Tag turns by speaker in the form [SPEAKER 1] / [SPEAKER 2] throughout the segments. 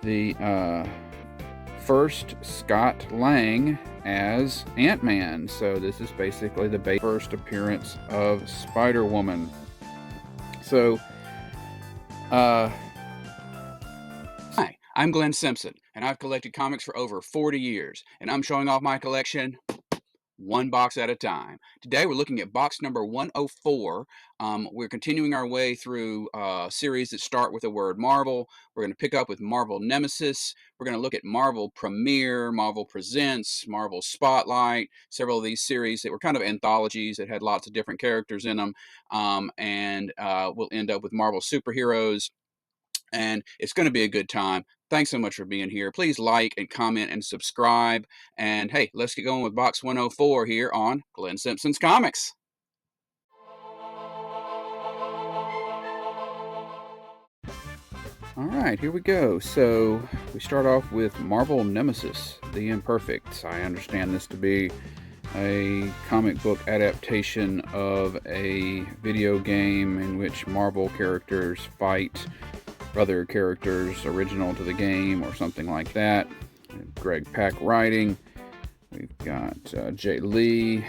[SPEAKER 1] the first Scott Lang as Ant-Man. So this is basically the first appearance of Spider-Woman. So,
[SPEAKER 2] Hi, I'm Glenn Simpson, and I've collected comics for over 40 years, and I'm showing off my collection one box at a time. Today we're looking at box number 104. We're continuing our way through series that start with the word Marvel. We're going to pick up with Marvel Nemesis. We're going to look at Marvel Premiere, Marvel Presents, Marvel Spotlight, several of these series that were kind of anthologies that had lots of different characters in them. And we'll end up with Marvel Superheroes. And it's going to be a good time. Thanks so much for being here. Please like and comment and subscribe. And hey, let's get going with box 104 here on Glenn Simpson's Comics.
[SPEAKER 1] all right, here we go. So we start off with Marvel Nemesis, The Imperfects. I understand this to be a comic book adaptation of a video game in which Marvel characters fight other characters original to the game or something like that. Greg Pak writing. We've got Jay Lee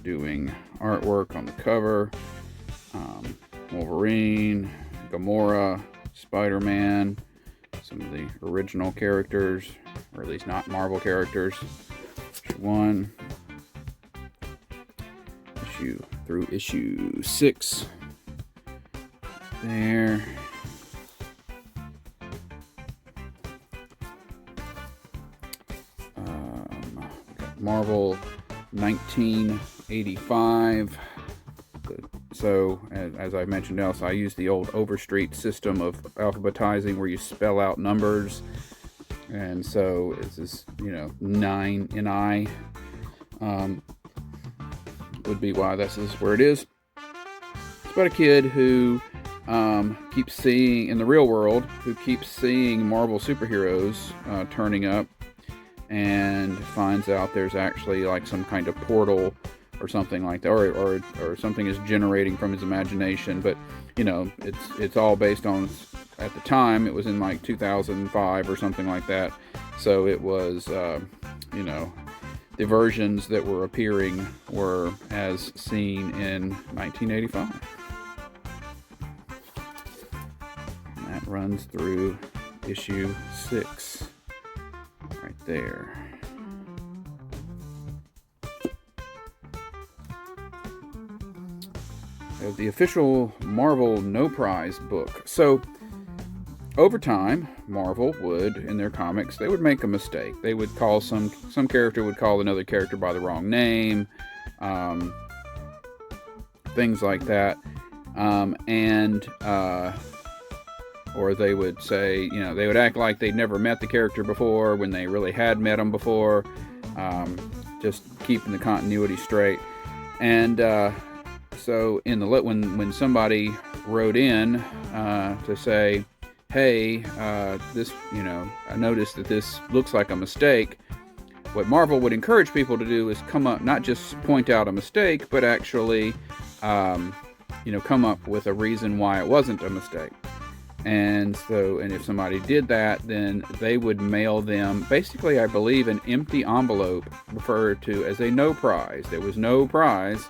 [SPEAKER 1] doing artwork on the cover. Wolverine, Gamora, Spider-Man, some of the original characters, or at least not Marvel characters. Issue 1, issue through issue 6. There. Marvel 1985. So, as I mentioned else, I use the old Overstreet system of alphabetizing where you spell out numbers. And so, this is, 9 NI would be why this is where it is. It's about a kid who keeps seeing, in the real world, who keeps seeing Marvel superheroes turning up, and finds out there's actually like some kind of portal or something like that, or something is generating from his imagination. But it's all based on, at the time it was in like 2005 or something like that. So it was the versions that were appearing were as seen in 1985. And that runs through issue 6. Right there. The official Marvel No Prize book. So, over time, Marvel would, in their comics, they would make a mistake. They would call some character would call another character by the wrong name, things like that, or they would say, they would act like they'd never met the character before when they really had met them before, just keeping the continuity straight. And so in the when somebody wrote in to say, hey, this, I noticed that this looks like a mistake, what Marvel would encourage people to do is come up, not just point out a mistake, but actually, come up with a reason why it wasn't a mistake. And if somebody did that, then they would mail them, basically, I believe, an empty envelope referred to as a no prize. There was no prize.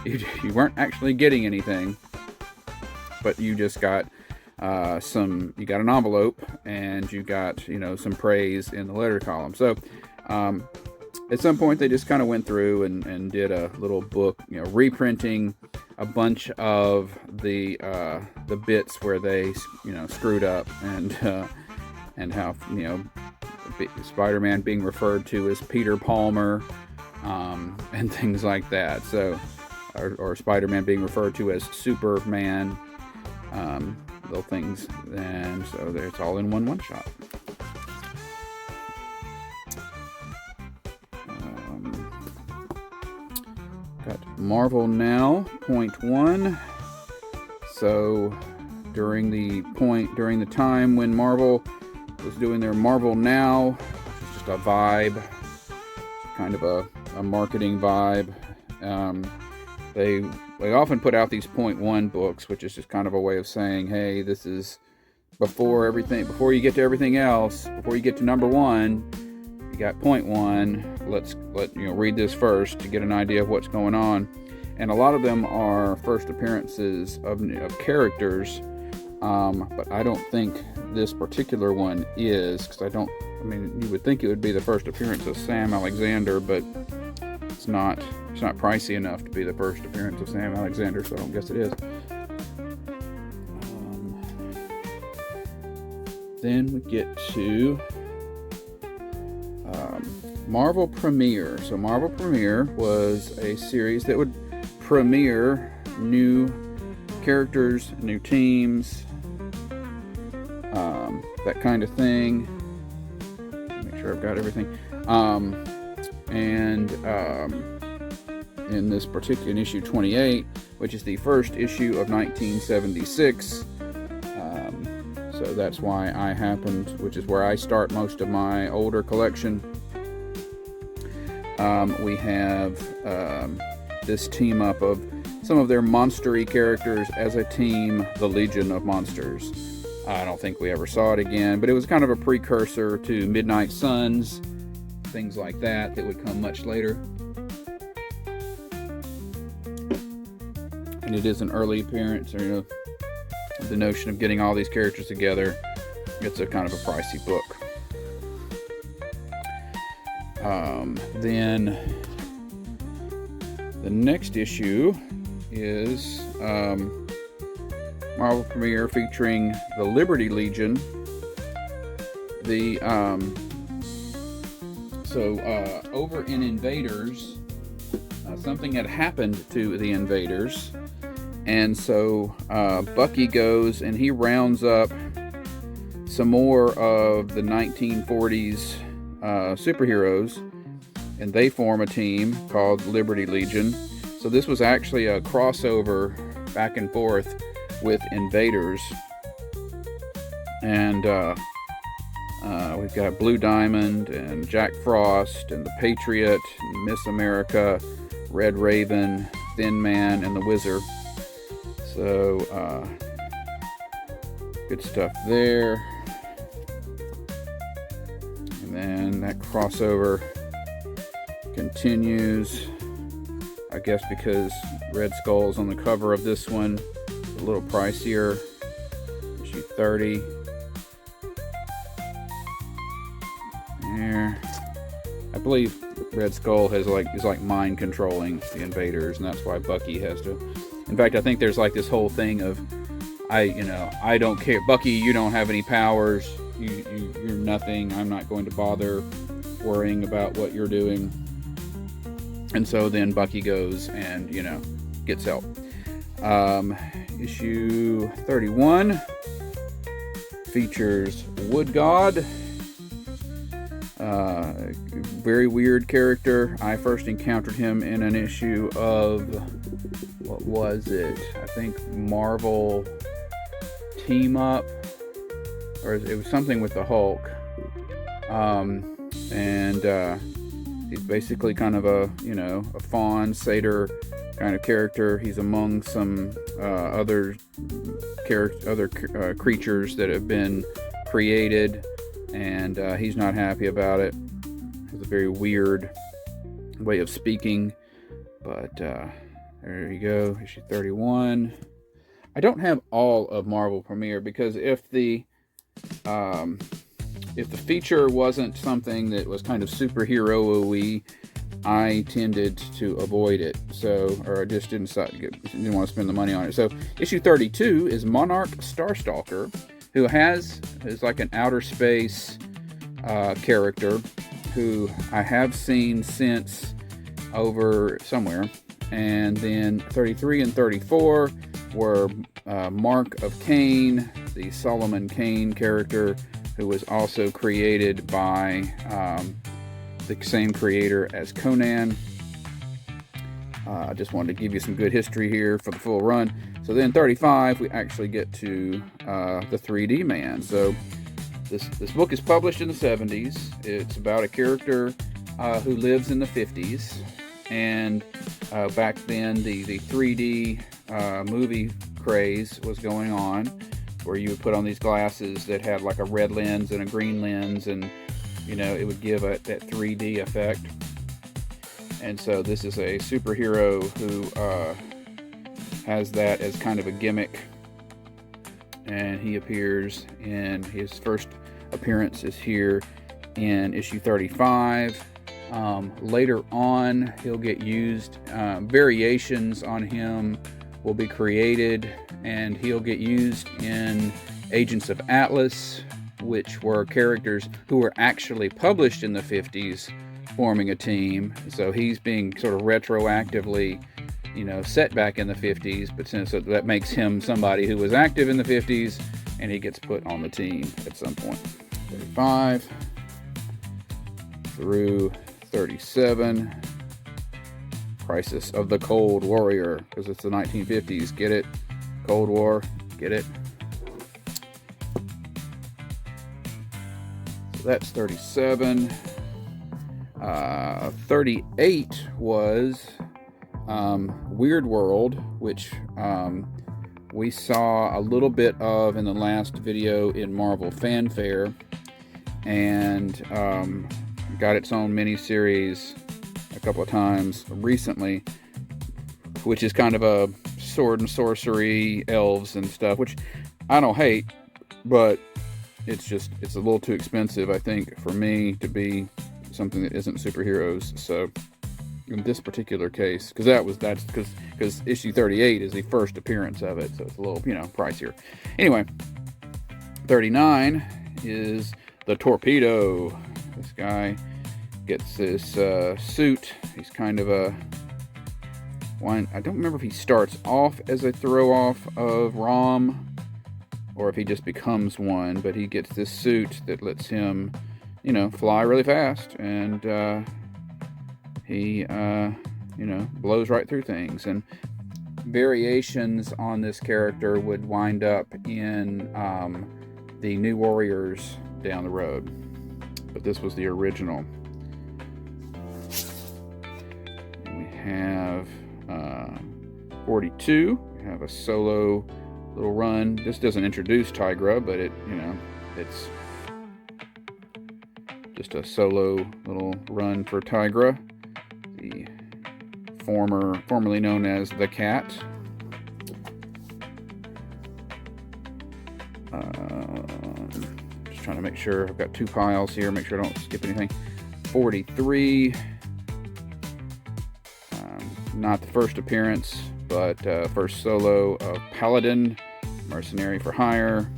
[SPEAKER 1] You weren't actually getting anything, but you just got you got an envelope, and you got, some praise in the letter column. So, at some point, they just kind of went through and did a little book, reprinting a bunch of the bits where they, screwed up, and how, Spider-Man being referred to as Peter Palmer, and things like that. So, or Spider-Man being referred to as Superman, little things, and so it's all in one shot. Got Marvel Now, point 1. So during the time when Marvel was doing their Marvel Now, which is just a vibe, kind of a marketing vibe, they often put out these point 1 books, which is just kind of a way of saying, hey, this is before you get to everything else, before you get to number 1, you got point 1. Let's read this first to get an idea of what's going on. And a lot of them are first appearances of characters, but I don't think this particular one is, because you would think it would be the first appearance of Sam Alexander, but it's not pricey enough to be the first appearance of Sam Alexander, so I don't guess it is. Then we get to Marvel Premiere. So Marvel Premiere was a series that would premiere new characters, new teams, that kind of thing. Make sure I've got everything. In this particular issue 28, which is the first issue of 1976. So that's why which is where I start most of my older collection. We have this team up of some of their monster-y characters as a team, the Legion of Monsters. I don't think we ever saw it again, but it was kind of a precursor to Midnight Suns, things like that would come much later. And it is an early appearance, or the notion of getting all these characters together. It's a kind of a pricey book. Then the next issue is Marvel Premiere featuring the Liberty Legion. Over in Invaders, something had happened to the Invaders, and so Bucky goes and he rounds up some more of the 1940s superheroes, and they form a team called Liberty Legion. So this was actually a crossover back and forth with Invaders. And we've got Blue Diamond and Jack Frost and the Patriot and Miss America, Red Raven, Thin Man, and the Wizard. So good stuff there. And then that crossover continues, I guess, because Red Skull's on the cover of this one. A little pricier. Issue 30. There. I believe Red Skull is like mind controlling the Invaders, and that's why Bucky has to. In fact, I think there's like this whole thing of, I don't care, Bucky, you don't have any powers. You're nothing. I'm not going to bother worrying about what you're doing. And so then Bucky goes and, gets help. Issue 31 features Woodgod. Very weird character. I first encountered him in an issue of, what was it? I think Marvel Team Up, or it was something with the Hulk. He's basically kind of a fawn, satyr kind of character. He's among some other creatures that have been created, and he's not happy about it. It's a very weird way of speaking, but there you go, issue 31. I don't have all of Marvel Premiere because if the feature wasn't something that was kind of superhero-y, I tended to avoid it. Or I just didn't want to spend the money on it. So issue 32 is Monarch Starstalker, who is like an outer space character who I have seen since over somewhere. And then 33 and 34 were Mark of Cain, the Solomon Kane character, who was also created by the same creator as Conan. I just wanted to give you some good history here for the full run. So then 35, we actually get to the 3D Man. So this book is published in the 70s. It's about a character who lives in the 50s. And back then, the 3D movie craze was going on. where you would put on these glasses that had like a red lens and a green lens, and you know, it would give that 3D effect. And so this is a superhero who has that as kind of a gimmick, and he appears in his first appearance is here in issue 35. Later on, he'll get used. Variations on him will be created, and he'll get used in Agents of Atlas, which were characters who were actually published in the 50s forming a team. So he's being sort of retroactively, you know, set back in the 50s, but so that makes him somebody who was active in the 50s, and he gets put on the team at some point. 35 through 37. Crisis of the Cold Warrior, because it's the 1950s. Get it? Cold War. Get it? So that's 37. 38 was Weird World, which we saw a little bit of in the last video in Marvel Fanfare, and got its own mini-series a couple of times recently, which is kind of a sword and sorcery, elves and stuff, which I don't hate, but it's a little too expensive, I think, for me to be something that isn't superheroes. So in this particular case, because issue 38 is the first appearance of it, so it's a little, you know, pricier. Anyway, 39 is the Torpedo. This guy gets this suit. He's kind of a one. I don't remember if he starts off as a throw-off of Rom, or if he just becomes one, but he gets this suit that lets him, you know, fly really fast, and he, you know, blows right through things. And variations on this character would wind up in the New Warriors down the road, but this was the original. And we have 42. We have a solo little run. This doesn't introduce Tigra, but it, you know, it's just a solo little run for Tigra, the formerly known as the Cat. Just trying to make sure I've got two piles here, make sure I don't skip anything. 43, not the first appearance, but first solo of Paladin, mercenary for hire,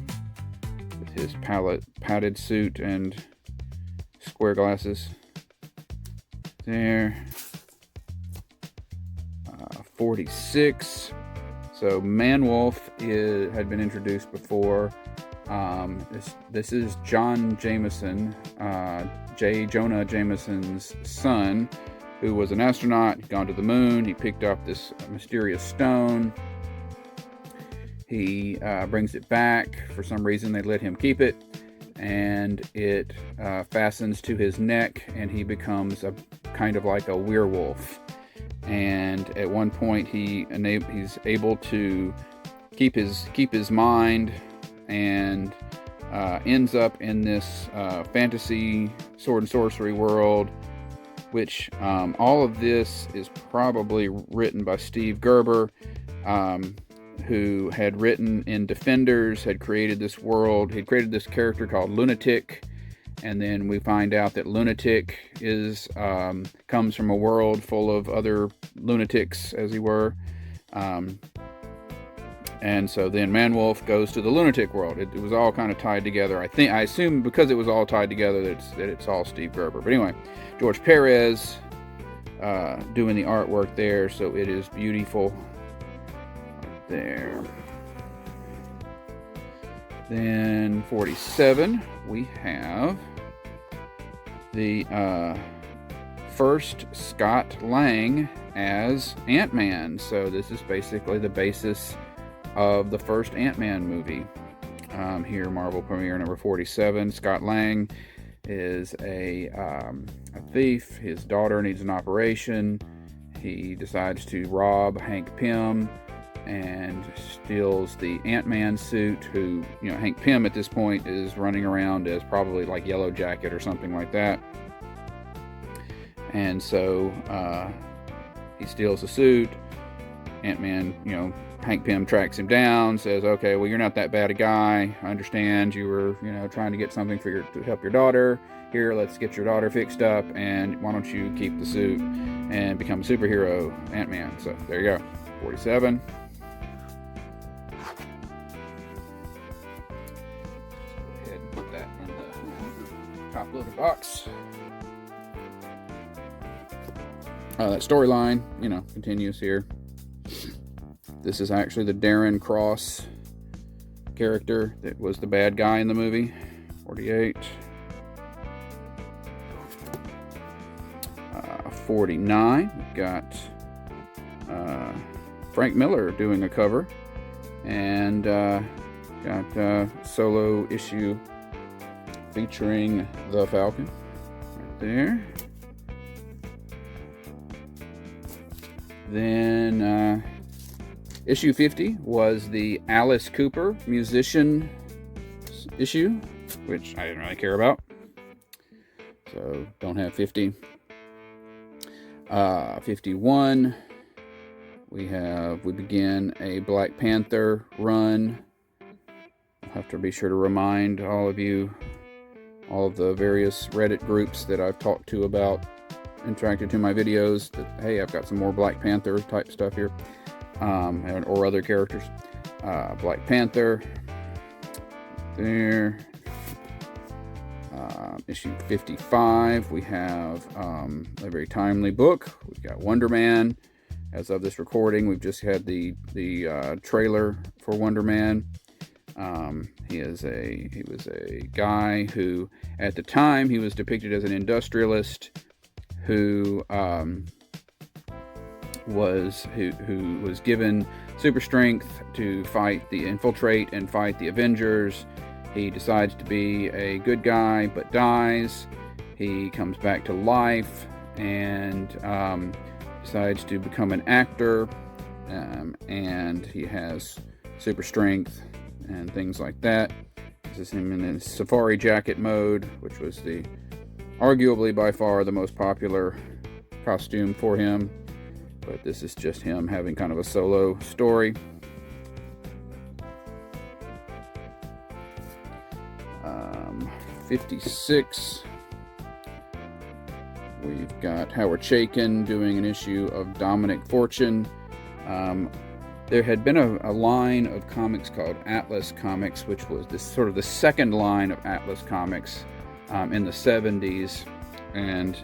[SPEAKER 1] with his padded suit and square glasses. There. 46. So Manwolf had been introduced before. This is John Jameson, J. Jonah Jameson's son, who was an astronaut. He'd gone to the moon. He picked up this mysterious stone. He brings it back. For some reason, they let him keep it, and it fastens to his neck, and he becomes a kind of like a werewolf. And at one point, he's able to keep his mind, and ends up in this fantasy sword and sorcery world, which all of this is probably written by Steve Gerber, who had written in Defenders, had created this world. He'd created this character called Lunatic, and then we find out that Lunatic comes from a world full of other lunatics, as he were. And so then Manwolf goes to the lunatic world. It was all kind of tied together. I assume because it was all tied together that it's all Steve Gerber. But anyway, George Perez doing the artwork there, so it is beautiful. Right there. Then 47, we have the first Scott Lang as Ant-Man. So this is basically the basis of the first Ant-Man movie. Here, Marvel Premiere number 47. Scott Lang is a thief. His daughter needs an operation. He decides to rob Hank Pym. and steals the Ant-Man suit, who, you know, Hank Pym at this point is running around as probably like Yellow Jacket or something like that. And so he steals the suit. Ant-Man, you know, Hank Pym tracks him down, says, okay, well, you're not that bad a guy. I understand you were, you know, trying to get something to help your daughter. Here, let's get your daughter fixed up, and why don't you keep the suit and become a superhero, Ant-Man. So there you go, 47. Let's go ahead and put that in the top loaded box. That storyline, you know, continues here. This is actually the Darren Cross character that was the bad guy in the movie. 48. 49. We've got Frank Miller doing a cover. And got solo issue featuring the Falcon. Right there. Then issue 50 was the Alice Cooper musician issue, which I didn't really care about. So don't have 50. 51. We begin a Black Panther run. I'll have to be sure to remind all of you, all of the various Reddit groups that I've talked to about, interacted to my videos, that hey, I've got some more Black Panther type stuff here, or other characters. Black Panther there. Issue 55, we have a very timely book. We've got Wonder Man. As of this recording, we've just had the trailer for Wonder Man. He was a guy who, at the time, he was depicted as an industrialist who was given super strength to infiltrate and fight the Avengers. He decides to be a good guy, but dies. He comes back to life and decides to become an actor, and he has super strength and things like that. This is him in his safari jacket mode, which was arguably by far the most popular costume for him, but this is just him having kind of a solo story. 56. We've got Howard Chaykin doing an issue of Dominic Fortune. There had been a line of comics called Atlas Comics, which was this sort of the second line of Atlas Comics in the 70s, and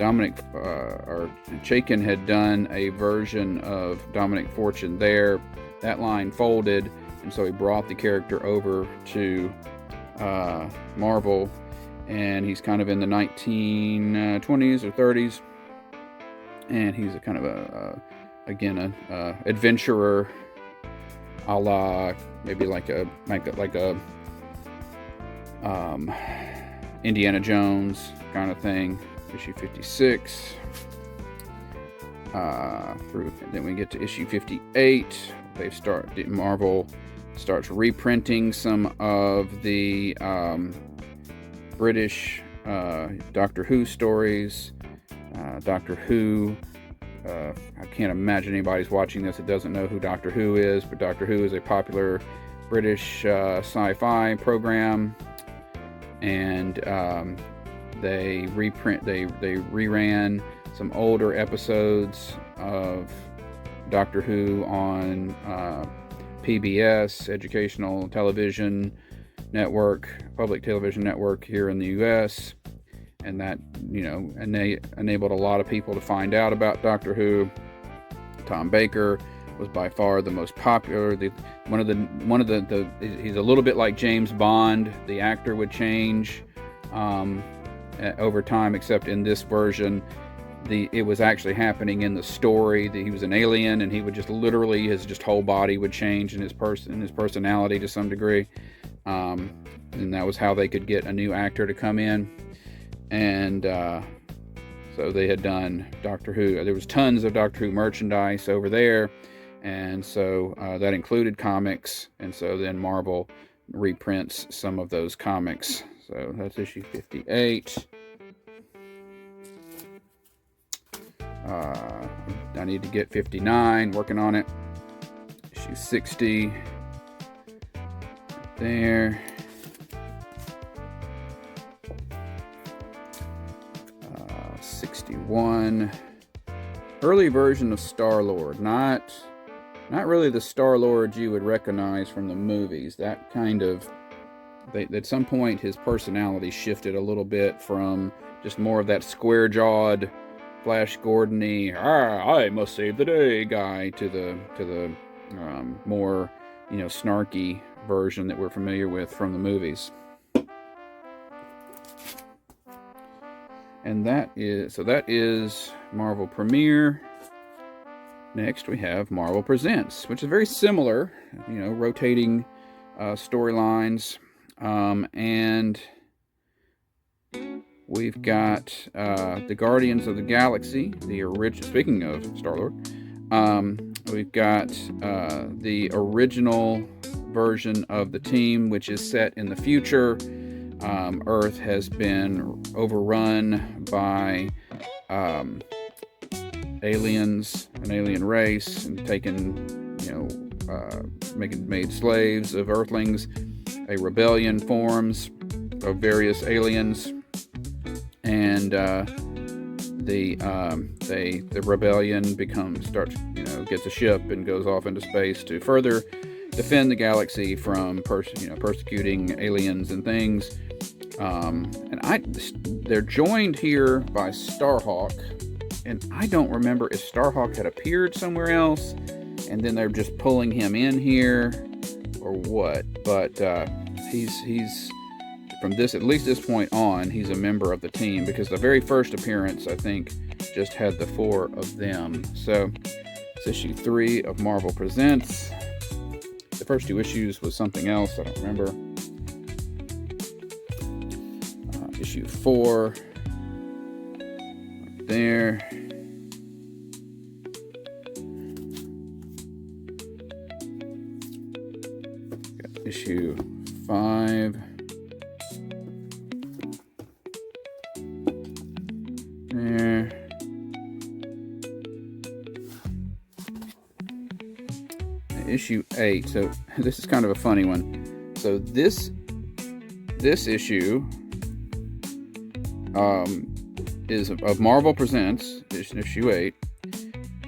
[SPEAKER 1] Chaykin had done a version of Dominic Fortune there. That line folded, and so he brought the character over to Marvel, and he's kind of in the 1920s or 30s, and he's a kind of a adventurer, a la maybe like a Indiana Jones kind of thing. Issue 56 then we get to issue 58. Marvel starts reprinting some of the British Doctor Who stories. Doctor Who, I can't imagine anybody's watching this that doesn't know who Doctor Who is, but Doctor Who is a popular British sci-fi program, and they reran some older episodes of Doctor Who on PBS, Educational Television Network, Public Television Network here in the U.S., and that, and they enabled a lot of people to find out about Doctor Who. Tom Baker was by far the most popular. He's a little bit like James Bond. The actor would change over time, except in this version, it was actually happening in the story that he was an alien, and he would just literally, his whole body would change, and his personality to some degree, and that was how they could get a new actor to come in. And so they had done Doctor Who. There was tons of Doctor Who merchandise over there, and so that included comics, and so then Marvel reprints some of those comics. So that's issue 58. I need to get 59, working on it. Issue 60. There. 61. Early version of Star-Lord. Not really the Star-Lord you would recognize from the movies. That kind of... at some point, his personality shifted a little bit from just more of that square-jawed, Flash Gordon-y, I must save the day guy, to the more, snarky version that we're familiar with from the movies. And that is Marvel Premiere. Next we have Marvel Presents, which is very similar, rotating storylines, and we've got the Guardians of the Galaxy, the original. Speaking of Star-Lord, we've got the original version of the team, which is set in the future. Earth has been overrun by aliens, an alien race, and made slaves of Earthlings. A rebellion forms of various aliens, and the rebellion gets a ship and goes off into space to further defend the galaxy from persecuting aliens and things. They're joined here by Starhawk, and I don't remember if Starhawk had appeared somewhere else, and then they're just pulling him in here, or what. But he's from this, at least this point on, he's a member of the team, because the very first appearance, I think, just had the 4 of them. So it's issue 3 of Marvel Presents. The first 2 issues was something else, I don't remember. Issue 4, right there. Got issue 5. There. Issue 8. So this is kind of a funny one. So this issue is of Marvel Presents, issue 8,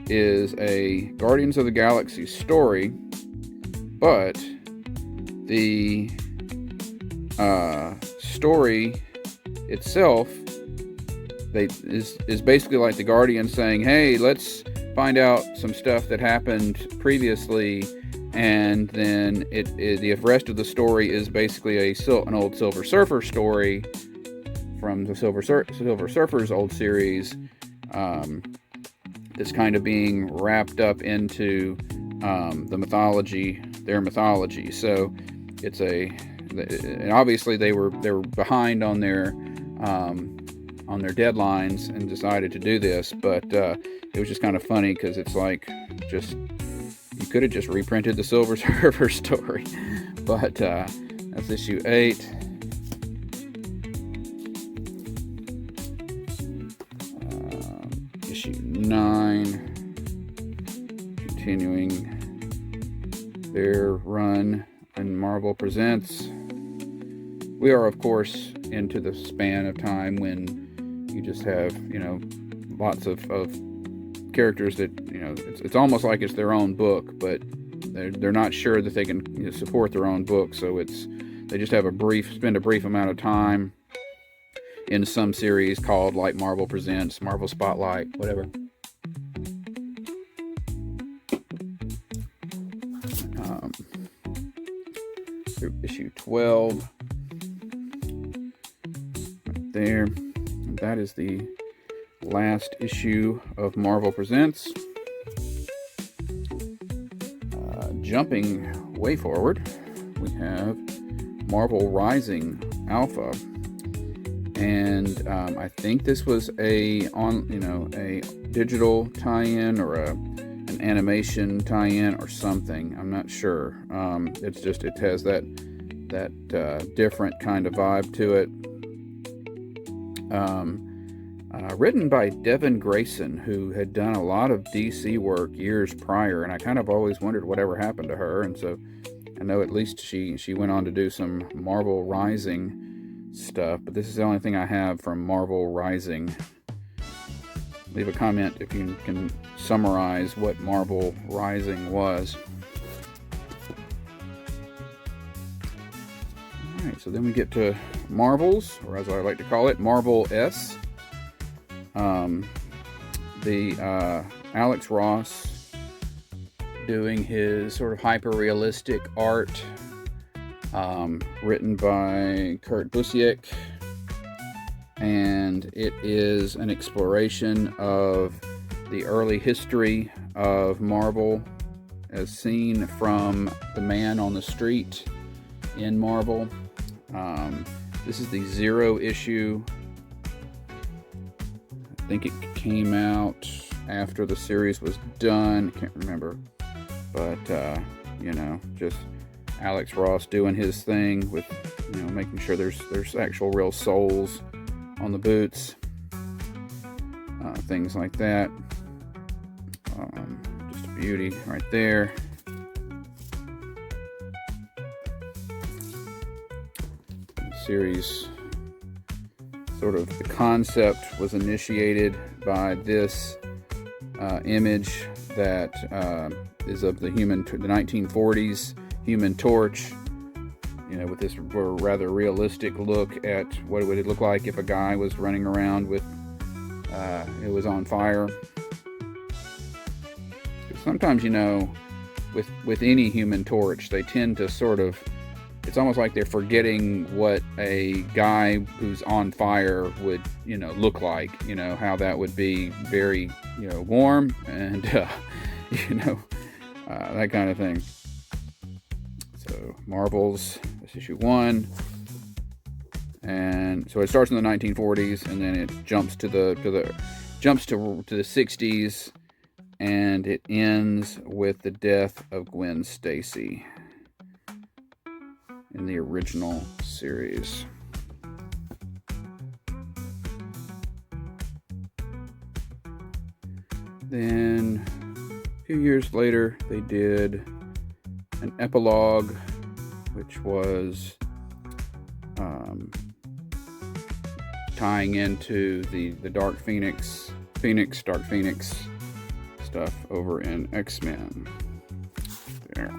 [SPEAKER 1] is a Guardians of the Galaxy story, but the story itself is basically like the Guardians saying, hey, let's find out some stuff that happened previously, and then the rest of the story is basically an old Silver Surfer story from the Silver Surfer's old series, that's kind of being wrapped up into their mythology. So it's and obviously they were behind on their deadlines and decided to do this, but it was just kind of funny because it's like, you could have just reprinted the Silver Surfer story. But that's issue 8. Issue 9, continuing their run in Marvel Presents. We are, of course, into the span of time when you just have, lots of characters that, it's almost like it's their own book, but they're not sure that they can support their own book, so they just have spend a brief amount of time in some series called like Marvel Presents, Marvel Spotlight, whatever. Through issue 12, right there. And that is the last issue of Marvel Presents. Jumping way forward, we have Marvel Rising Alpha. And I think this was a digital tie-in or an an animation tie-in or something. I'm not sure. It's just, it has that different kind of vibe to it. Written by Devin Grayson, who had done a lot of DC work years prior, and I kind of always wondered whatever happened to her. And so I know at least she went on to do some Marvel Rising stuff, but this is the only thing I have from Marvel Rising. Leave a comment if you can summarize what Marvel Rising was. Alright, so then we get to Marvels, or as I like to call it, Marvel S. Alex Ross doing his sort of hyper-realistic art, written by Kurt Busiek, and it is an exploration of the early history of Marvel as seen from the man on the street in Marvel. This is the 0 issue. I think it came out after the series was done. Can't remember. But, just Alex Ross doing his thing with, making sure there's actual real soles on the boots. Things like that. Just a beauty right there. The series, sort of the concept was initiated by this image that is of the 1940s Human Torch, with this rather realistic look at what would it look like if a guy was running around with it was on fire. Sometimes, with any Human Torch, they tend to sort of, it's almost like they're forgetting what a guy who's on fire would, look like, how that would be very, warm and, that kind of thing. So Marvel's, this issue 1. And so it starts in the 1940s and then it jumps to the 60s, and it ends with the death of Gwen Stacy in the original series. Then a few years later they did an epilogue, which was tying into the Dark Phoenix stuff over in X-Men. There.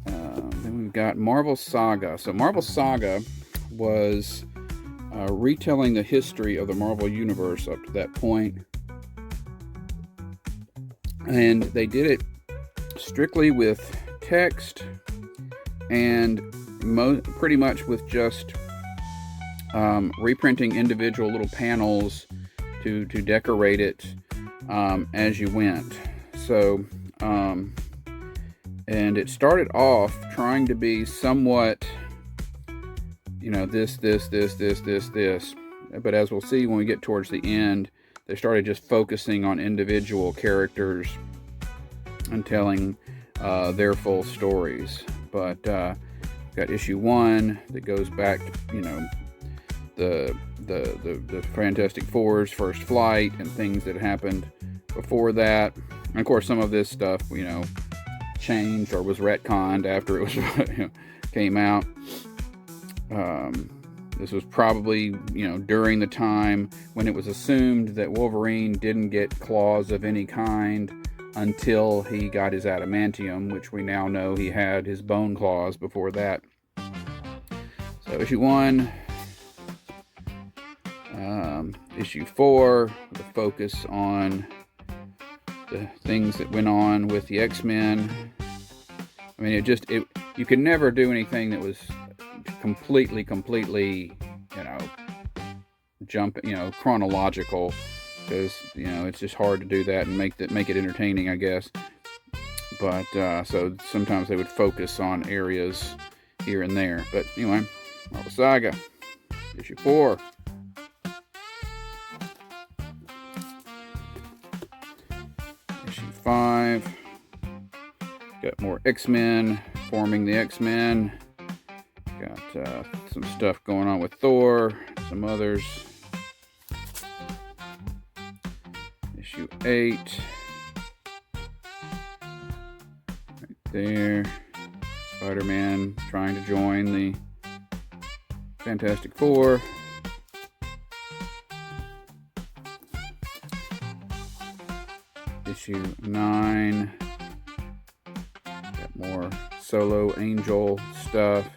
[SPEAKER 1] Then we've got Marvel Saga. So Marvel Saga was retelling the history of the Marvel Universe up to that point. And they did it strictly with text and pretty much with just reprinting individual little panels to decorate it as you went. So, and it started off trying to be somewhat, this. But as we'll see when we get towards the end, they started just focusing on individual characters and telling their full stories. But got issue 1 that goes back to, the Fantastic Four's first flight and things that happened before that. And of course, some of this stuff, changed or was retconned after it was came out. This was probably, during the time when it was assumed that Wolverine didn't get claws of any kind until he got his adamantium, which we now know he had his bone claws before that. So issue 1, issue 4, the focus on the things that went on with the X-Men. I mean, you could never do anything that was completely, chronological, because, it's just hard to do that and make it entertaining, I guess. But, so sometimes they would focus on areas here and there. But anyway, Marvel Saga, issue 4. 5. Got more X-Men, forming the X-Men. Got some stuff going on with Thor, some others. Issue 8. Right there. Spider-Man trying to join the Fantastic Four. Issue 9. Got more Solo Angel stuff.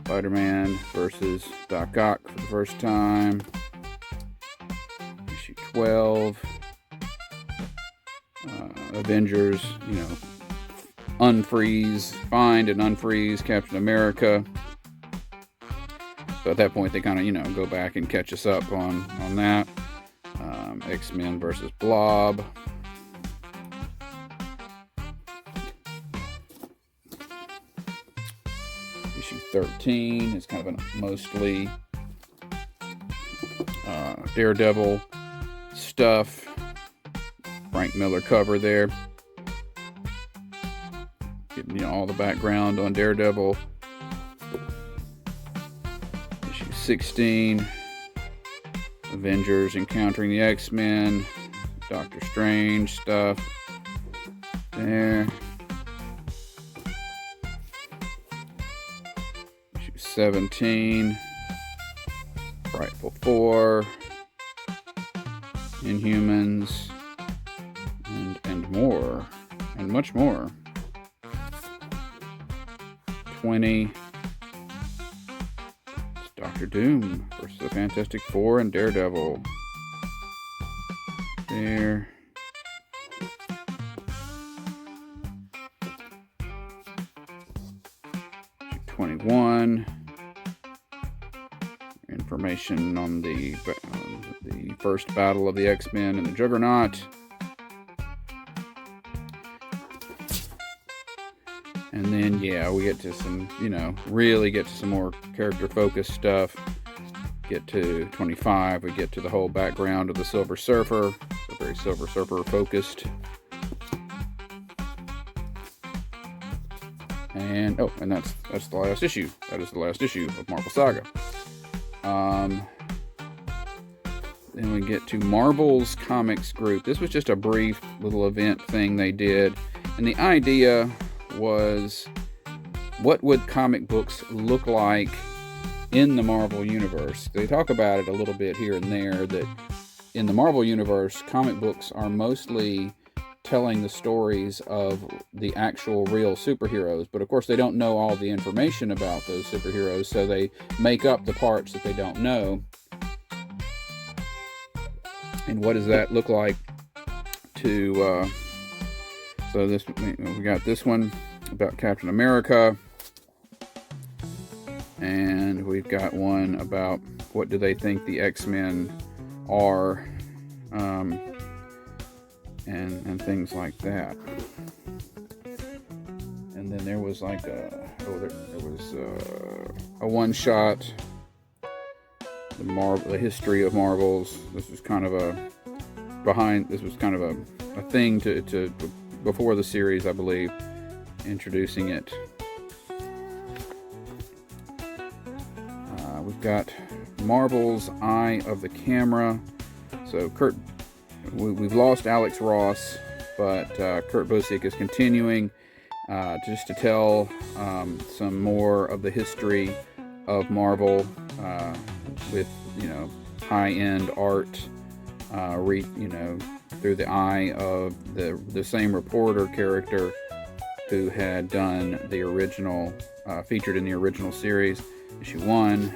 [SPEAKER 1] Spider-Man versus Doc Ock for the first time. Issue 12. Avengers, unfreeze, find and unfreeze Captain America. So at that point, they kind of, go back and catch us up on that. X-Men versus Blob. Issue 13 is kind of a mostly Daredevil stuff. Frank Miller cover there. Getting all the background on Daredevil. Issue 16. Avengers encountering the X-Men. Doctor Strange stuff. There. Issue 17. Frightful 4. Inhumans. And more. And much more. 20. It's Doctor Doom versus the Fantastic Four and Daredevil. There. Issue 21. Information on the first battle of the X-Men and the Juggernaut. And then, we get to some, really get to some more character-focused stuff. Get to 25, we get to the whole background of the Silver Surfer. So very Silver Surfer-focused. And, and that's the last issue. That is the last issue of Marvel Saga. Then we get to Marvel's Comics Group. This was just a brief little event thing they did. And the idea was, what would comic books look like in the Marvel Universe? They talk about it a little bit here and there, that in the Marvel Universe, comic books are mostly telling the stories of the actual real superheroes. But of course, they don't know all the information about those superheroes, so they make up the parts that they don't know. And what does that look like to... So this, we got this one about Captain America, and we've got one about what do they think the X-Men are, and things like that. And then there was like there was a one-shot, the history of Marvels. This was kind of a thing to before the series, I believe, introducing it. We've got Marvel's Eye of the Camera. So we've lost Alex Ross, but Kurt Busiek is continuing just to tell some more of the history of Marvel with high-end art, through the eye of the same reporter character who had done the original, featured in the original series, issue 1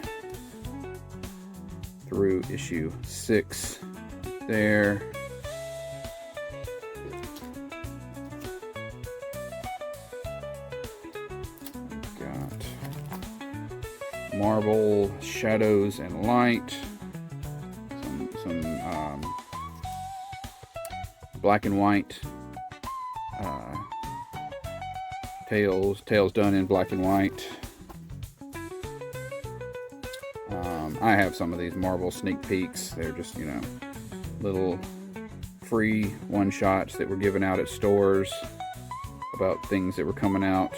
[SPEAKER 1] through issue 6 there. Got Marvel Shadows and Light, some black and white tales done in black and white. I have some of these Marvel sneak peeks. They're just, little free one-shots that were given out at stores about things that were coming out.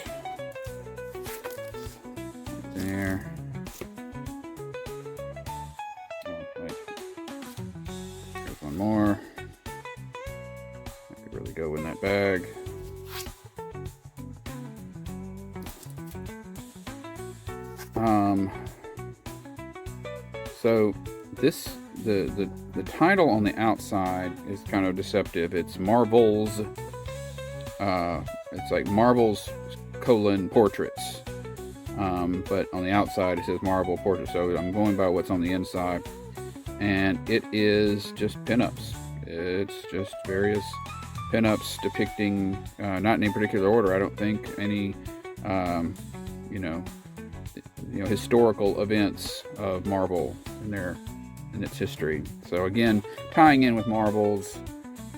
[SPEAKER 1] There. Oh, wait. There's one more. I could really go in that bag. So this the title on the outside is kind of deceptive. It's Marvel's. It's like Marvel's : portraits. But on the outside it says Marvel portraits. So I'm going by what's on the inside, and it is just pinups. It's just various pinups depicting, not in any particular order. I don't think any, historical events of Marvel in its history. So again, tying in with Marvel's,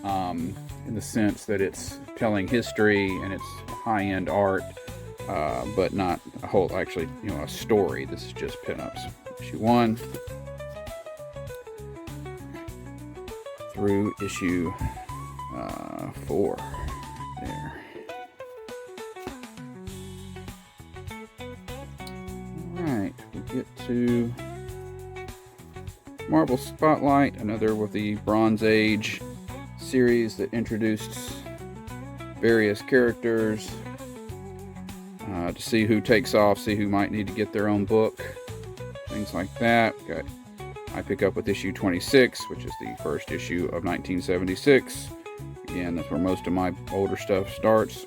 [SPEAKER 1] in the sense that it's telling history and it's high-end art, but not a whole, actually, a story. This is just pinups. Issue 1 through issue 4. There. Alright, we get to Marvel Spotlight, another with the Bronze Age series that introduced various characters, to see who takes off, see who might need to get their own book, things like that. I pick up with issue 26, which is the first issue of 1976. Again, that's where most of my older stuff starts.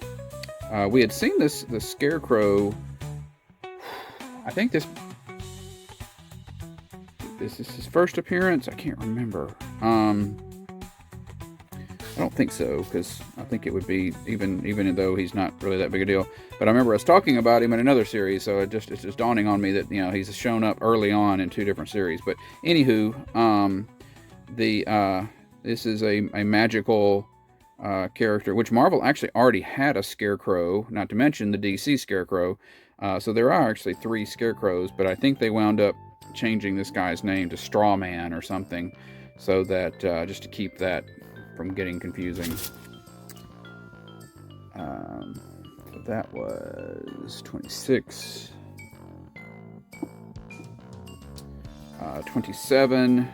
[SPEAKER 1] We had seen the Scarecrow. I think this is his first appearance. I can't remember. I don't think so, because I think it would be, even though he's not really that big a deal. But I remember us talking about him in another series, so it's just dawning on me that he's shown up early on in 2 different series. But anywho, this is a magical character, which Marvel actually already had a Scarecrow, not to mention the DC Scarecrow. So there are actually 3 Scarecrows, but I think they wound up changing this guy's name to Strawman or something, so that just to keep that from getting confusing. So that was 26. 27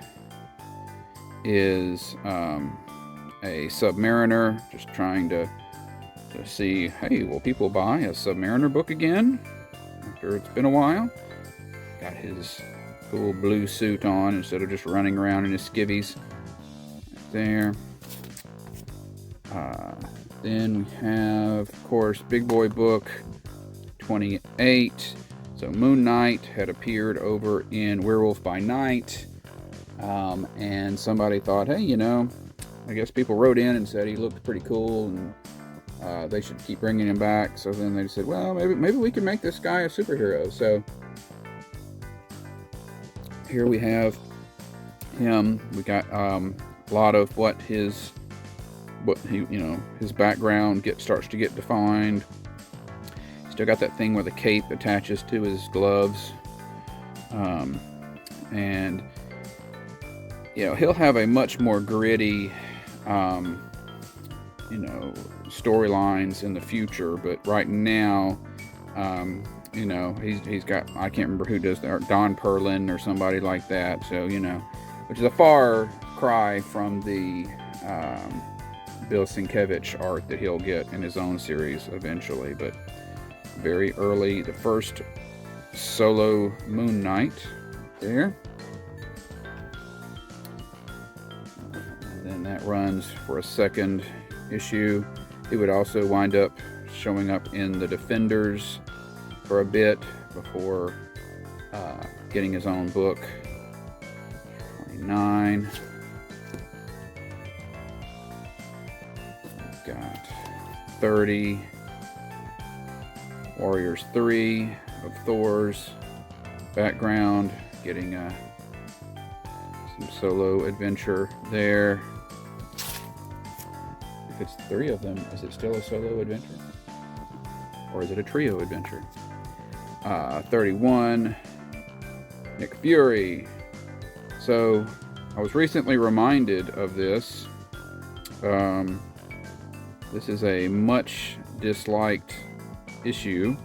[SPEAKER 1] is a Submariner, just trying to see, hey, will people buy a Submariner book again after it's been a while? Got his cool blue suit on instead of just running around in his skivvies. Right there. Then we have, of course, Big Boy Book 28. So Moon Knight had appeared over in Werewolf by Night, and somebody thought, hey, I guess people wrote in and said he looked pretty cool, and they should keep bringing him back. So then they said, well, maybe we can make this guy a superhero. So here we have him. We got a lot of what his background starts to get defined. Still got that thing where the cape attaches to his gloves, and he'll have a much more gritty storylines in the future, but right now, he's got, I can't remember who does that, Don Perlin or somebody like that, so which is a far cry from the Bill Sienkiewicz art that he'll get in his own series eventually, but very early, the first solo Moon Knight there. And then that runs for a second issue. He would also wind up showing up in the Defenders for a bit before getting his own book. 29. Got 30. Warriors 3 of Thor's background, getting some solo adventure there. If it's 3 of them, is it still a solo adventure? Or is it a trio adventure? 31, Nick Fury. So I was recently reminded of this This is a much disliked issue.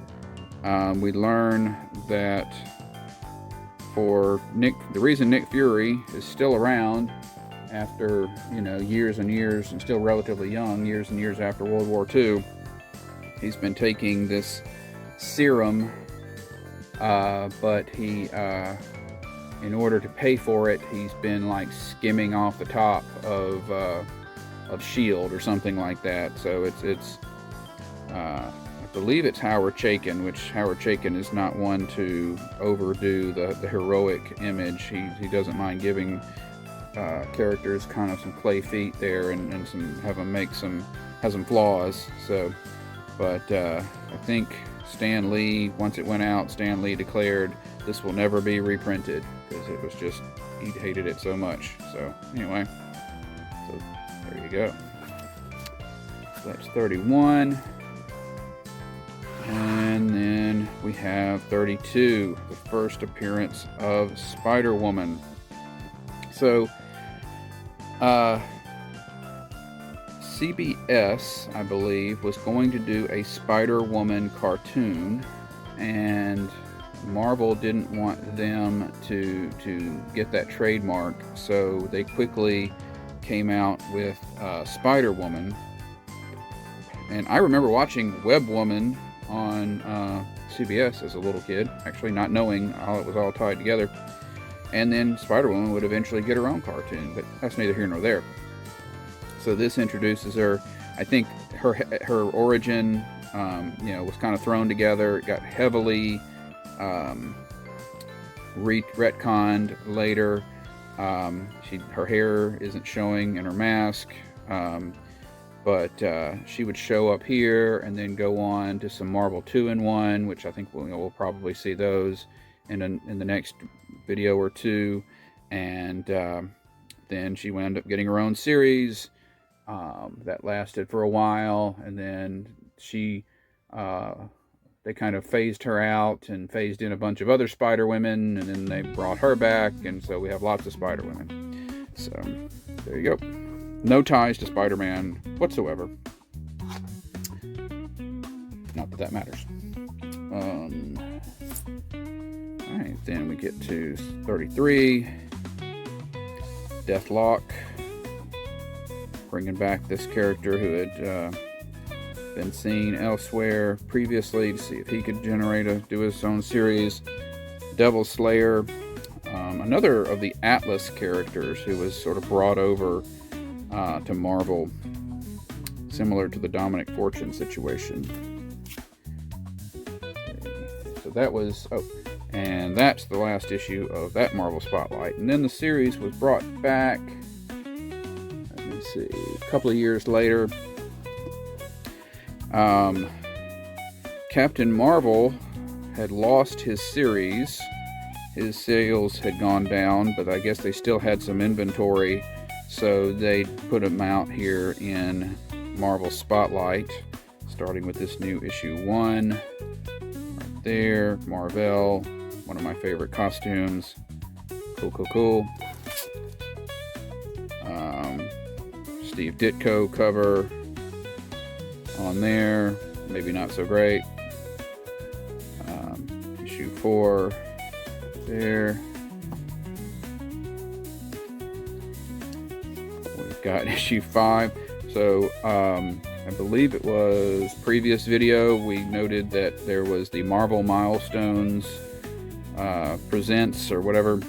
[SPEAKER 1] We learn that for Nick, the reason Nick Fury is still around after, years and years, and still relatively young, years and years after World War II, he's been taking this serum, but he, in order to pay for it, he's been like skimming off the top of S.H.I.E.L.D. or something like that. So it's I believe it's Howard Chaykin, which Howard Chaykin is not one to overdo the heroic image. He doesn't mind giving characters kind of some clay feet there, and some have some flaws. So, but I think Stan Lee, once it went out, Stan Lee declared this will never be reprinted because it was just, he hated it so much. So anyway, so there you go. So that's 31. And then we have 32, the first appearance of Spider-Woman. So, CBS, I believe, was going to do a Spider-Woman cartoon, and Marvel didn't want them to get that trademark, so they quickly came out with Spider-Woman. And I remember watching Web Woman on CBS as a little kid, actually not knowing how it was all tied together. And then Spider-Woman would eventually get her own cartoon, but that's neither here nor there. So this introduces her. I think her origin, was kind of thrown together. It got heavily retconned later. Her hair isn't showing in her mask, but she would show up here and then go on to some Marvel 2-in-1, which I think we'll probably see those in the next video or two. And then she wound up getting her own series that lasted for a while, and then they kind of phased her out and phased in a bunch of other Spider-Women, and then they brought her back, and so we have lots of Spider-Women. So there you go. No ties to Spider-Man whatsoever. Not that matters. Alright, then we get to 33. Deathlock. Bringing back this character who had been seen elsewhere previously to see if he could do his own series. Devil Slayer. Another of the Atlas characters who was sort of brought over to Marvel, similar to the Dominic Fortune situation. Okay, so that was, and that's the last issue of that Marvel Spotlight. And then the series was brought back, let me see, a couple of years later. Captain Marvel had lost his series. His sales had gone down, but I guess they still had some inventory, so they put him out here in Marvel Spotlight, starting with this new issue 1 right there. Marvel, one of my favorite costumes. Cool. Steve Ditko cover on there, maybe not so great. Issue 4 there. We've got issue 5. So I believe it was previous video we noted that there was the Marvel Milestones Presents or whatever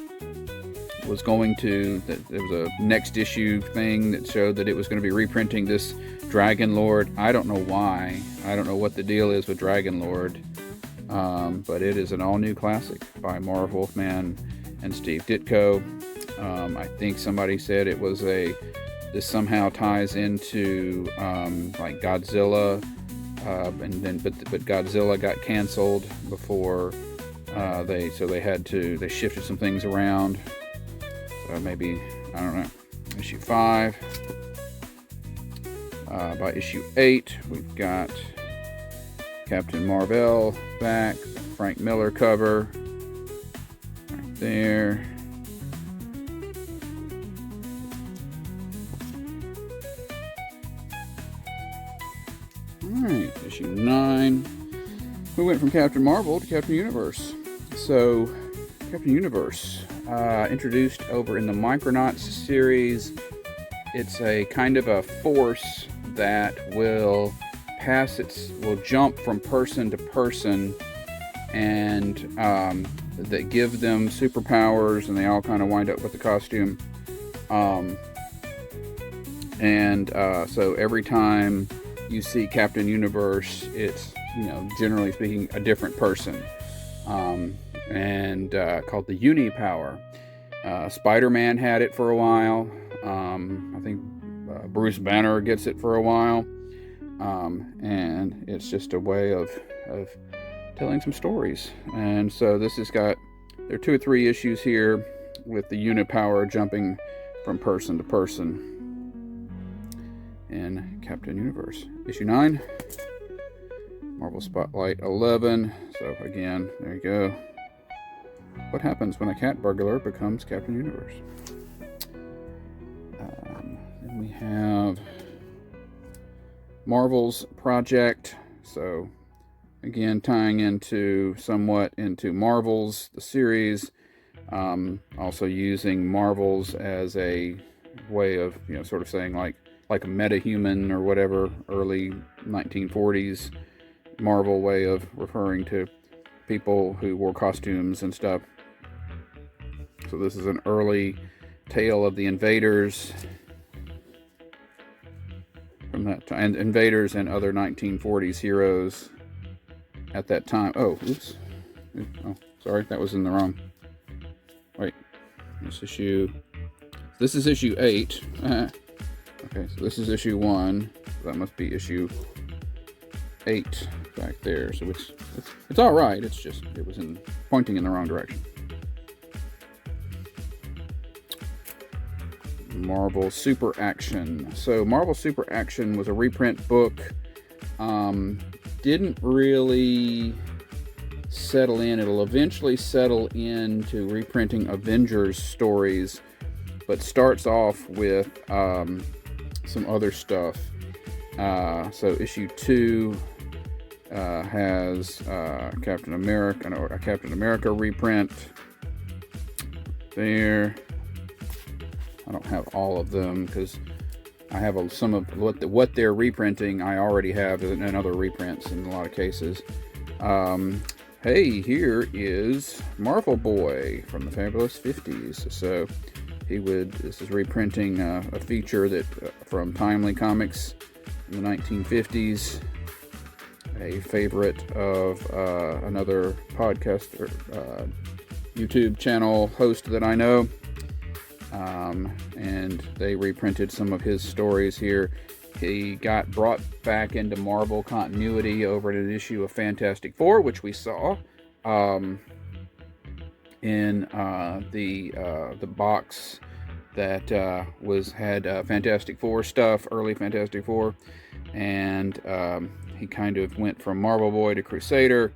[SPEAKER 1] was going to, that there was a next issue thing that showed that it was going to be reprinting this Dragon Lord. I don't know why. I don't know what the deal is with Dragon Lord. But it is an all-new classic by Marv Wolfman and Steve Ditko. I think somebody said it was this somehow ties into like Godzilla, but Godzilla got canceled before they shifted some things around. So maybe, I don't know. Issue 5. By issue 8, we've got Captain Marvel back, Frank Miller cover right there. Alright, issue 9. We went from Captain Marvel to Captain Universe. So, Captain Universe, introduced over in the Micronauts series. It's a kind of a force that will jump from person to person, and that give them superpowers, and they all kind of wind up with the costume. So every time you see Captain Universe, it's, generally speaking, a different person. Called the Uni Power. Spider-Man had it for a while. I think Bruce Banner gets it for a while. And it's just a way of telling some stories. And so this has got, there are 2 or 3 issues here with the Uni Power jumping from person to person in Captain Universe. Issue 9, Marvel Spotlight 11. So again, there you go. What happens when a cat burglar becomes Captain Universe? Then we have Marvel's Project. So again, tying somewhat into Marvel's, the series. Also using Marvel's as a way of, sort of saying like a meta-human or whatever, early 1940s Marvel way of referring to people who wore costumes and stuff. So this is an early tale of the Invaders from that time, and Invaders and other 1940s heroes at that time. Oh, oops. Oh, sorry, that was in the wrong. Wait, this is issue 8. Okay, so this is issue 1. So that must be issue 8 back there. So it's all right. It's just it was pointing in the wrong direction. Marvel Super Action. So Marvel Super Action was a reprint book. Didn't really settle in. It'll eventually settle into reprinting Avengers stories, but starts off with some other stuff. So issue 2 has Captain America reprint there. I don't have all of them because I have some of what they're reprinting I already have in other reprints in a lot of cases. Hey, here is Marvel Boy from the Fabulous 50s. So this is reprinting a feature that from Timely Comics in the 1950s. A favorite of another podcast or YouTube channel host that I know. And they reprinted some of his stories here. He got brought back into Marvel continuity over an issue of Fantastic Four, which we saw in the box that had Fantastic Four stuff, early Fantastic Four, and he kind of went from Marvel Boy to Crusader.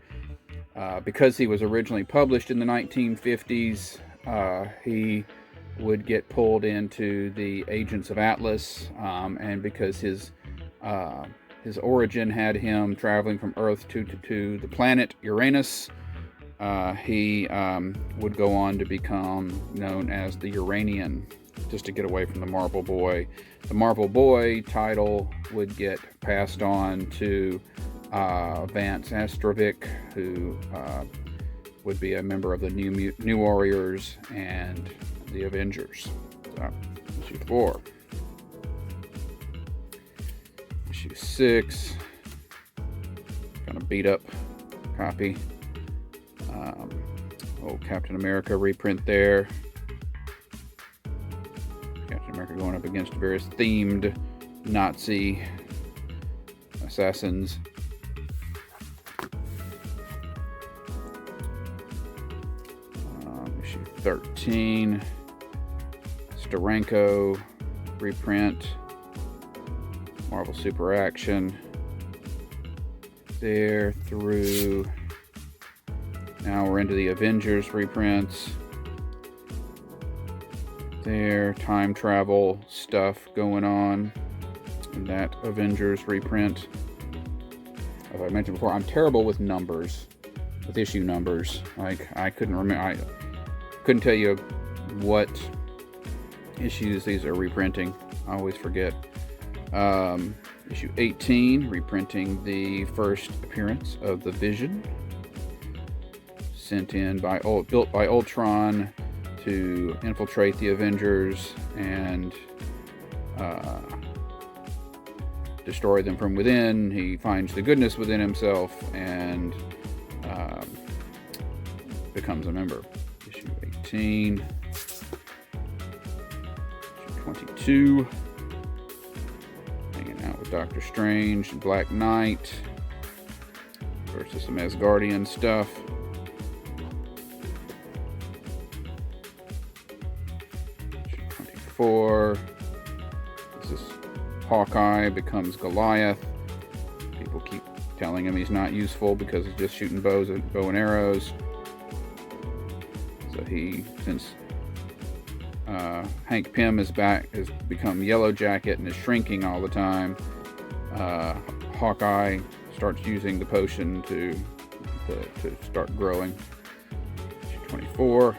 [SPEAKER 1] Because he was originally published in the 1950s, he would get pulled into the Agents of Atlas, and because his origin had him traveling from Earth to the planet Uranus, he would go on to become known as the Uranian, just to get away from the Marvel Boy. The Marvel Boy title would get passed on to Vance Astrovic, who would be a member of the New Warriors and the Avengers. So, issue 4. Issue 6. Kind of beat up copy. Old Captain America reprint there. Captain America going up against various themed Nazi assassins. Issue 13. Steranko reprint. Marvel Super Action. There through. Now we're into the Avengers reprints. There, time travel stuff going on in that Avengers reprint. as I mentioned before, I'm terrible with numbers, with issue numbers. Like, I couldn't remember, I couldn't tell you what issues these are reprinting. I always forget. Issue 18, reprinting the first appearance of the Vision, sent in by built by Ultron to infiltrate the Avengers and destroy them from within. He finds the goodness within himself and becomes a member. Issue 18. Issue 22. Hanging out with Doctor Strange and Black Knight versus some Asgardian stuff. Issue 24. This is Hawkeye becomes Goliath. People keep telling him he's not useful because he's just shooting bow and arrows. So since Hank Pym has become Yellow Jacket and is shrinking all the time, Hawkeye starts using the potion to start growing. Issue 24.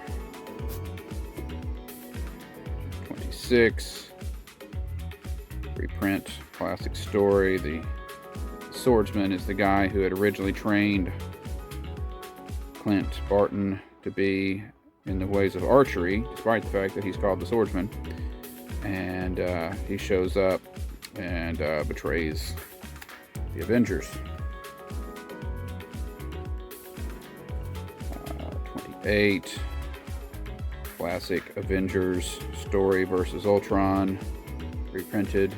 [SPEAKER 1] 26. Reprint, classic story. The swordsman is the guy who had originally trained Clint Barton to be in the ways of archery, despite the fact that he's called the swordsman. And he shows up and betrays the Avengers. 28. Classic Avengers story versus Ultron, reprinted.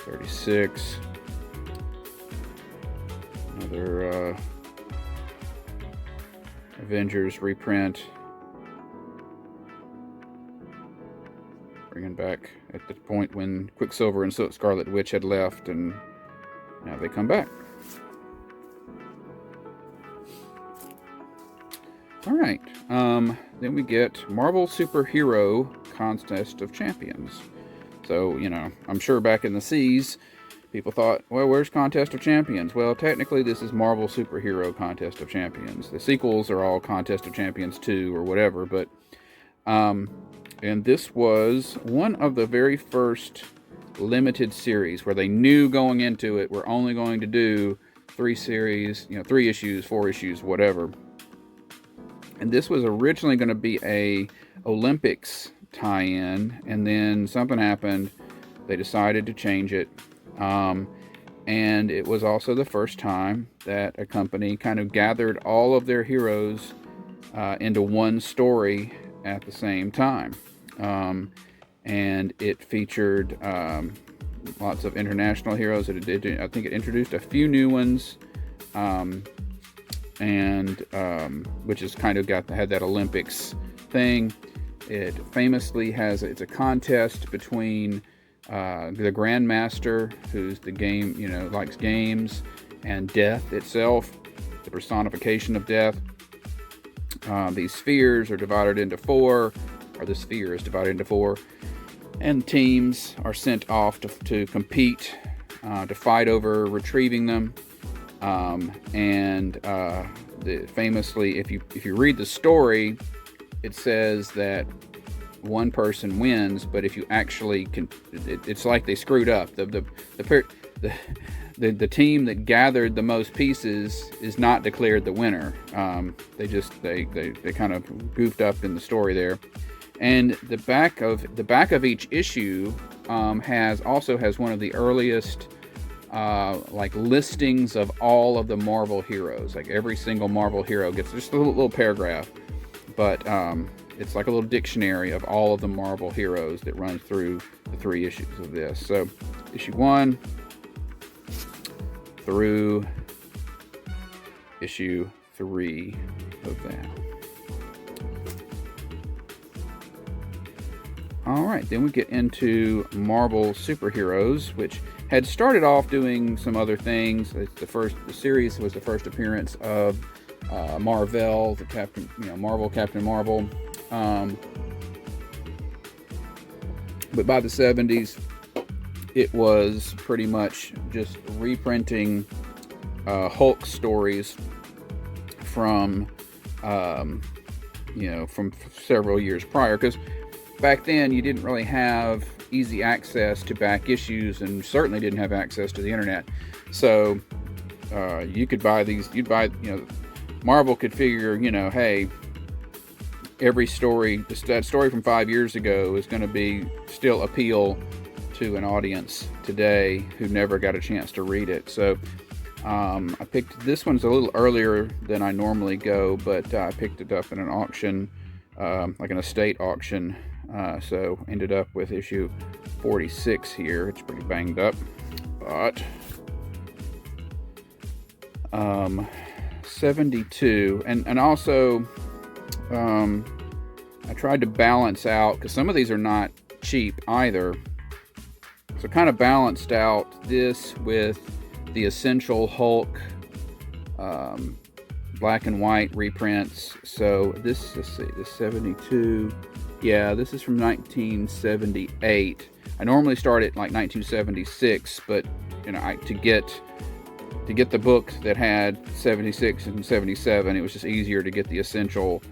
[SPEAKER 1] 36. Another Avengers reprint. Bringing back at the point when Quicksilver and Scarlet Witch had left, and now they come back. All right. Then we get Marvel Superhero Contest of Champions. So, I'm sure back in the seas, people thought, well, where's Contest of Champions? Well, technically, this is Marvel Superhero Contest of Champions. The sequels are all Contest of Champions 2 or whatever, but, and this was one of the very first limited series where they knew going into it, we're only going to do 3 series, 3 issues, 4 issues, whatever. And this was originally going to be a Olympics tie-in, and then something happened. They decided to change it. And it was also the first time that a company kind of gathered all of their heroes into one story at the same time. And it featured lots of international heroes. I think it introduced a few new ones. Which is kind of had that Olympics thing. It famously it's a contest between the Grandmaster, who's the game, likes games, and death itself, the personification of death. These spheres are divided into 4, or the sphere is divided into 4, and teams are sent off to compete, to fight over retrieving them. Famously, if you read the story, it says that one person wins, but if you actually it's like they screwed up. The team that gathered the most pieces is not declared the winner. They kind of goofed up in the story there. And the back of each issue has one of the earliest listings of all of the Marvel heroes. Like every single Marvel hero gets just a little paragraph, but it's like a little dictionary of all of the Marvel heroes that runs through the 3 issues of this. So issue 1 through issue 3 of that. All right, then we get into Marvel Superheroes, which had started off doing some other things. The series was the first appearance of Marvel, Captain Marvel. But by the 70s, it was pretty much just reprinting Hulk stories from, from several years prior. Because back then you didn't really have easy access to back issues, and certainly didn't have access to the internet. So you could buy these. Marvel could figure, hey, every story, that story from 5 years ago is going to be still appeal to an audience today who never got a chance to read it. So I picked, this one's a little earlier than I normally go, but I picked it up in an auction, like an estate auction. So ended up with issue 46 here. It's pretty banged up, but 72, and also I tried to balance out, because some of these are not cheap either, so kind of balanced out this with the Essential Hulk black and white reprints. So this, let's see, this 72, yeah, this is from 1978. I normally start at like 1976, but to get the book that had 76 and 77, it was just easier to get the Essential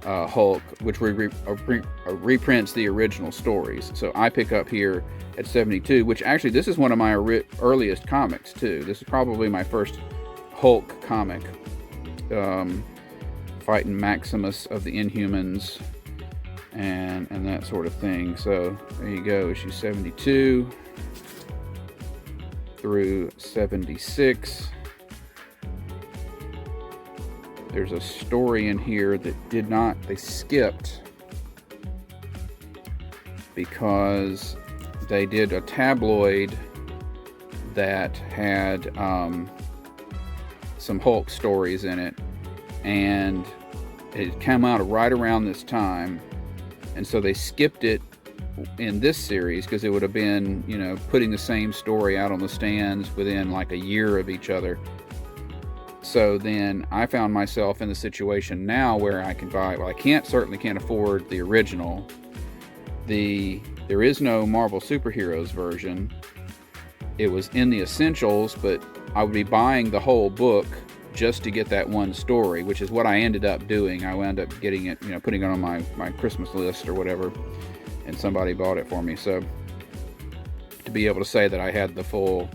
[SPEAKER 1] Hulk, which reprints the original stories. So I pick up here at 72, which actually, this is one of my earliest comics too. This is probably my first Hulk comic, fighting Maximus of the Inhumans and that sort of thing. So there you go, issue 72 through 76. There's a story in here that they skipped because they did a tabloid that had some Hulk stories in it, and it came out right around this time, and so they skipped it in this series because it would have been, putting the same story out on the stands within like a year of each other. So then I found myself in the situation now where I can buy, well, I certainly can't afford the original. There is no Marvel Superheroes version. It was in the Essentials, but I would be buying the whole book just to get that one story, which is what I ended up doing. I wound up getting it, putting it on my Christmas list or whatever, and somebody bought it for me. So to be able to say that I had the full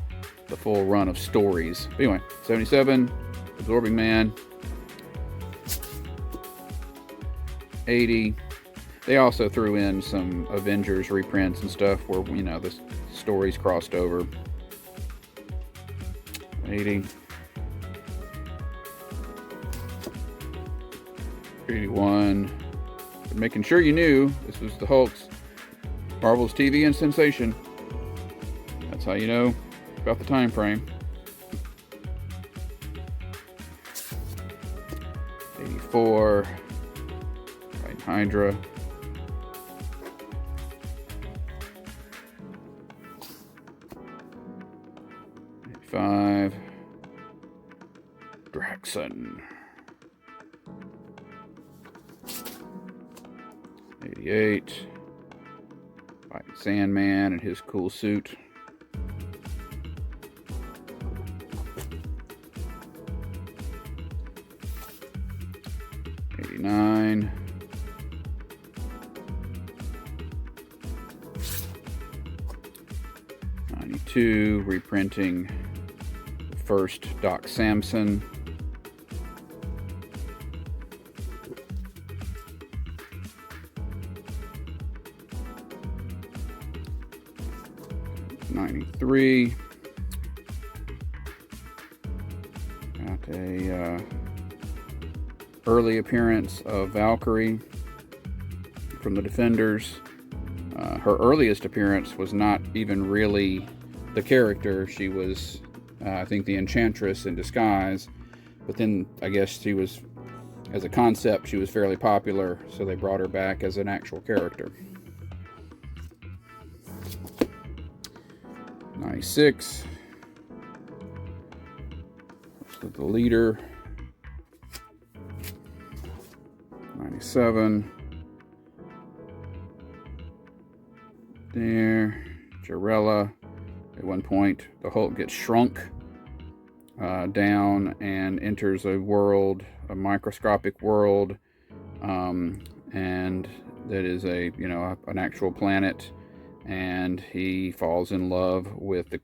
[SPEAKER 1] run of stories. But anyway, 77, Absorbing Man. 80. They also threw in some Avengers reprints and stuff where, the stories crossed over. 80. 81. But making sure you knew this was the Hulk's, Marvel's TV and sensation. That's how you know about the time frame. 84. Right, Hydra. 85. Draxon. 88. Fighting Sandman and his cool suit. 89. 92, reprinting the first Doc Samson. 93. Got a early appearance of Valkyrie from the Defenders. Her earliest appearance was not even really the character. She was, I think, the Enchantress in disguise. But then, I guess she was, as a concept, she was fairly popular, so they brought her back as an actual character. 96. The Leader. 97. There. Jarella. At one point, the Hulk gets shrunk down and enters a world, a microscopic world, and that is an actual planet, and he falls in love with the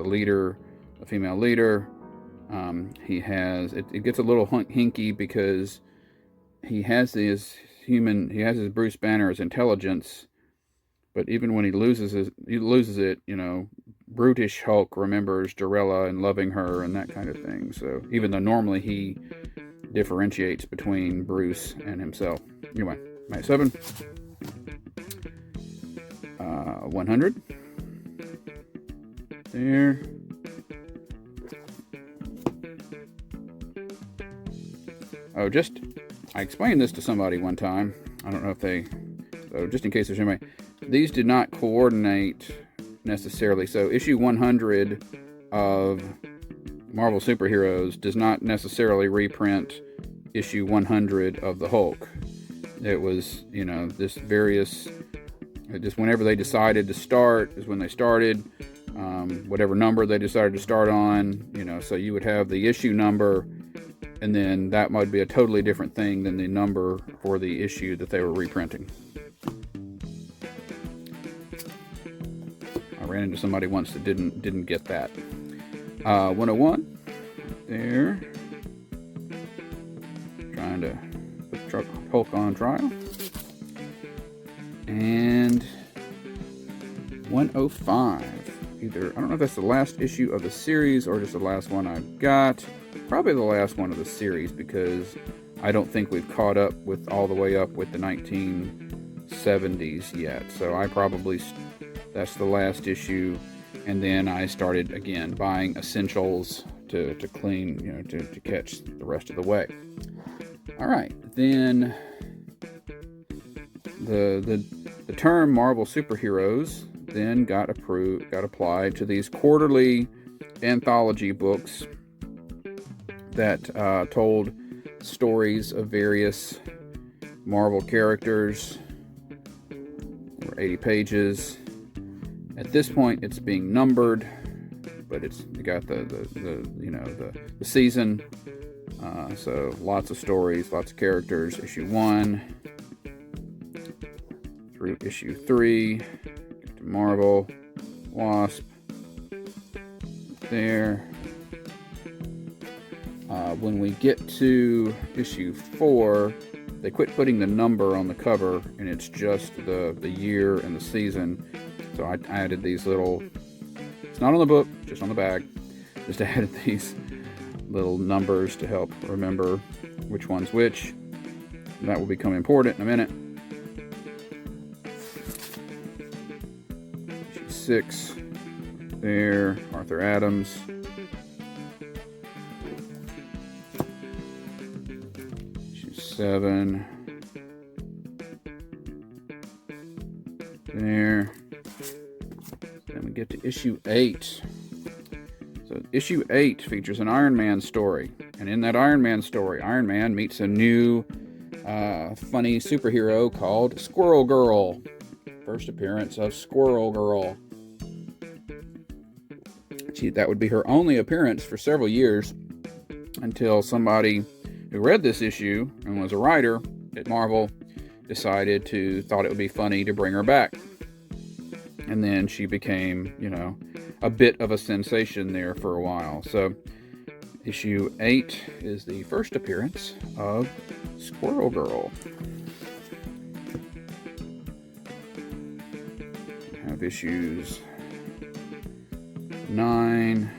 [SPEAKER 1] leader, the female leader. He has it gets a little hinky because he has his Bruce Banner's intelligence, but even when he loses it, brutish Hulk remembers Jarella and loving her and that kind of thing. So even though normally he differentiates between Bruce and himself. Anyway, my 7. 100. There. Oh, I explained this to somebody one time. I don't know if so just in case there's anybody, these did not coordinate necessarily. So issue 100 of Marvel Superheroes does not necessarily reprint issue 100 of the Hulk. It was, just whenever they decided to start is when they started. Whatever number they decided to start on, so you would have the issue number, and then that might be a totally different thing than the number for the issue that they were reprinting. I ran into somebody once that didn't get that. 101 there. Trying to put Hulk on trial. And 105. I don't know if that's the last issue of the series or just the last one I've got. Probably the last one of the series, because I don't think we've caught up with all the way up with the 1970s yet. So that's the last issue. And then I started again buying essentials to clean, to catch the rest of the way. All right, then the term Marvel Superheroes then got applied to these quarterly anthology books that told stories of various Marvel characters. There were 80 pages. At this point, it's being numbered, but you got the season. So lots of stories, lots of characters. Issue 1 through issue 3. Captain Marvel, Wasp. There. When we get to issue 4, they quit putting the number on the cover, and it's just the year and the season. So I added these little, it's not on the book, just on the bag. Just added these little numbers to help remember which one's which. That will become important in a minute. Issue 6, there, Arthur Adams. Issue 7, there. Then we get to issue 8. So issue 8 features an Iron Man story. And in that Iron Man story, Iron Man meets a new funny superhero called Squirrel Girl. First appearance of Squirrel Girl. That would be her only appearance for several years, until somebody who read this issue and was a writer at Marvel thought it would be funny to bring her back. And then she became, a bit of a sensation there for a while. So issue 8 is the first appearance of Squirrel Girl. We have issues 9,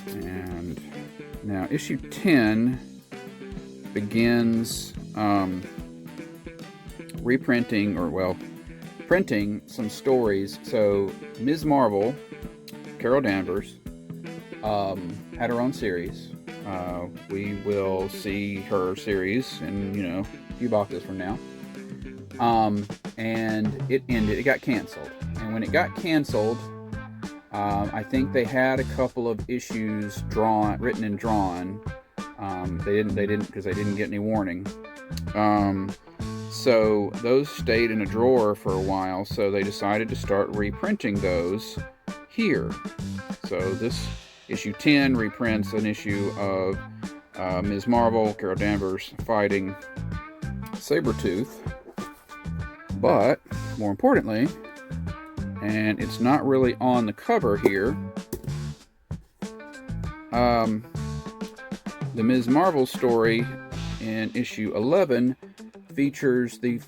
[SPEAKER 1] and now issue 10 begins printing some stories. So Ms. Marvel, Carol Danvers, had her own series. We will see her series in a few boxes from now. And it ended. It got canceled. And when it got canceled, I think they had a couple of issues written and drawn. They didn't because they didn't get any warning. So those stayed in a drawer for a while, so they decided to start reprinting those here. So this issue 10 reprints an issue of Ms. Marvel, Carol Danvers fighting Sabretooth. But more importantly, and it's not really on the cover here, the Ms. Marvel story in issue 11 features the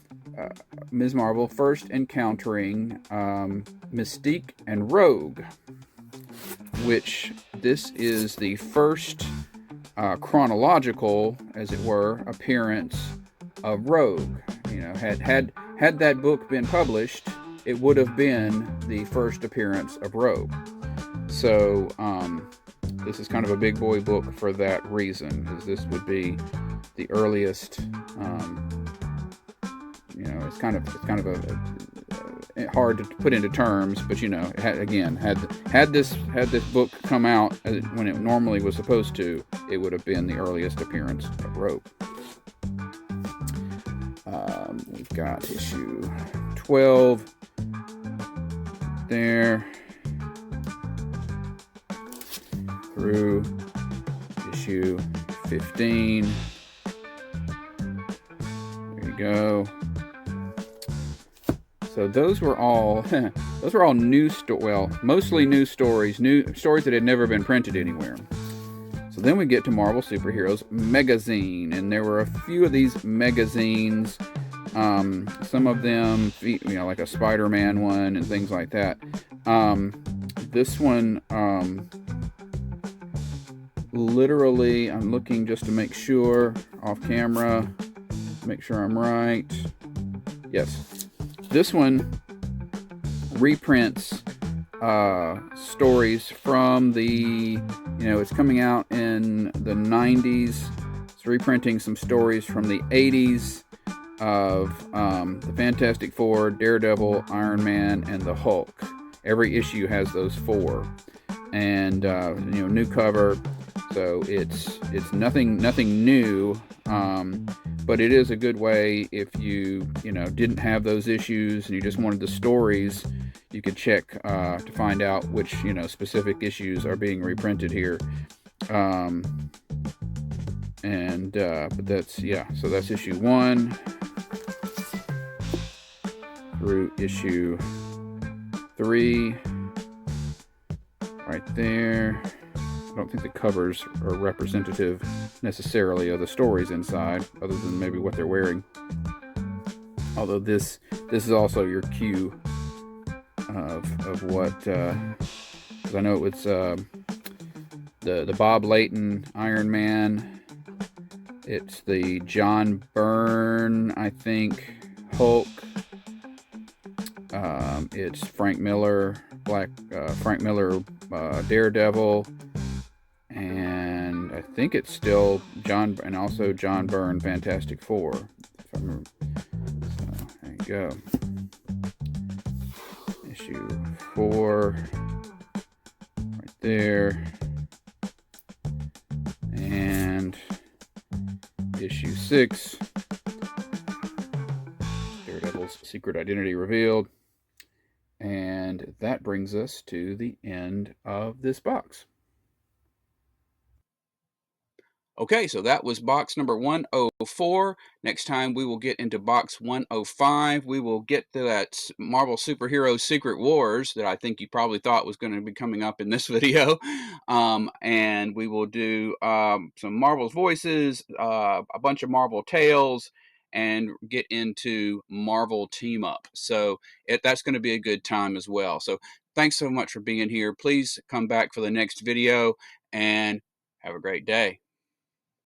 [SPEAKER 1] Ms. Marvel first encountering Mystique and Rogue, which this is the first chronological, as it were, appearance of Rogue. You know, had that book been published, it would have been the first appearance of Rogue. So this is kind of a big boy book for that reason, as this would be the earliest. You know, it's kind of a hard to put into terms, but you know, had this book come out when it normally was supposed to, it would have been the earliest appearance of Rogue. We've got issue 12 there through issue 15. There you go. So those were all new mostly new stories that had never been printed anywhere. So then we get to Marvel Superheroes Megazine, and there were a few of these magazines. Some of them, you know, like a Spider-Man one and things like that. This one, literally, I'm looking just to make sure off camera, make sure I'm right. Yes, this one reprints stories from the, you know, it's coming out in the 90s. It's reprinting some stories from the 80s of the Fantastic Four, Daredevil, Iron Man, and the Hulk. Every issue has those four, and you know, new cover. So it's nothing new, but it is a good way if you know, didn't have those issues and you just wanted the stories. You could check to find out which, you know, specific issues are being reprinted here. But that's, yeah, so that's issue 1 through issue 3 right there. I don't think the covers are representative necessarily of the stories inside, other than maybe what they're wearing. Although this is also your cue of what, because I know it was the Bob Layton Iron Man. It's the John Byrne, I think, Hulk. It's Frank Miller Daredevil, and I think it's still John Byrne Fantastic Four, if I remember. So there you go. Issue 4 right there, and issue 6, Daredevil's secret identity revealed. And that brings us to the end of this box.
[SPEAKER 2] Okay, so that was box number 104. Next time we will get into box 105. We will get to that Marvel Superhero Secret Wars that I think you probably thought was going to be coming up in this video. And we will do some Marvel's Voices, a bunch of Marvel Tales, and get into Marvel Team Up. So that's going to be a good time as well. So thanks so much for being here. Please come back for the next video, and have a great day.